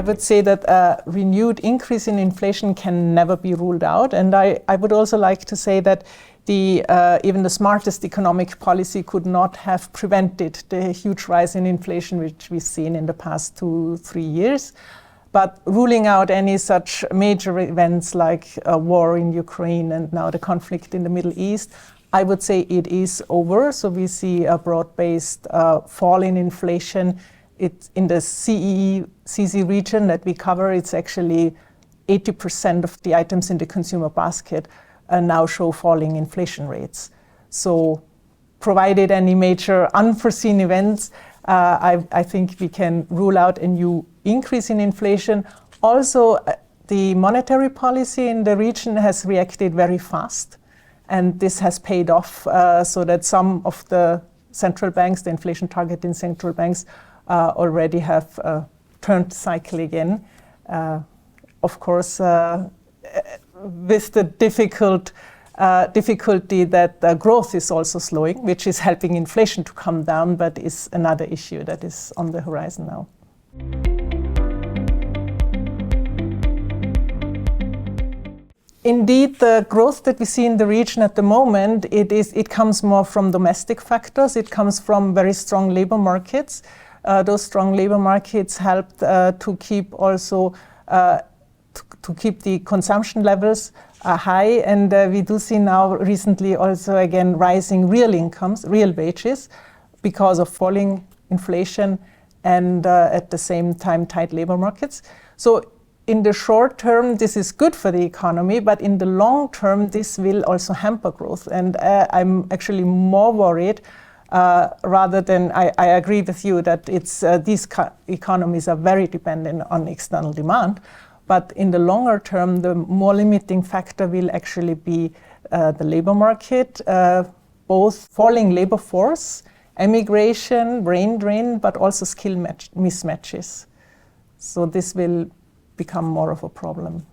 would say that a renewed increase in inflation can never be ruled out. And I would also like to say that even the smartest economic policy could not have prevented the huge rise in inflation which we've seen in the past 2-3 years. But ruling out any such major events like a war in Ukraine and now the conflict in the Middle East, I would say it is over. So we see a broad-based fall in inflation. It's in the CEE, CZ region that we cover, it's actually 80% of the items in the consumer basket now show falling inflation rates. So provided any major unforeseen events, I think we can rule out a new increase in inflation. Also, the monetary policy in the region has reacted very fast, and this has paid off so that some of the central banks, the inflation target in central banks, already have turned the cycle again. Of course, with the difficulty that growth is also slowing, which is helping inflation to come down, but is another issue that is on the horizon now. Indeed, the growth that we see in the region at the moment, it comes more from domestic factors. It comes from very strong labor markets. Those strong labor markets helped to keep also to keep the consumption levels high, and we do see now recently also again rising real incomes, real wages, because of falling inflation and at the same time tight labor markets. So in the short term, this is good for the economy, but in the long term, this will also hamper growth. And I'm actually more worried rather than, I agree with you that these economies are very dependent on external demand. But in the longer term, the more limiting factor will actually be the labor market, both falling labor force, emigration, brain drain, but also skill mismatches. So this will become more of a problem.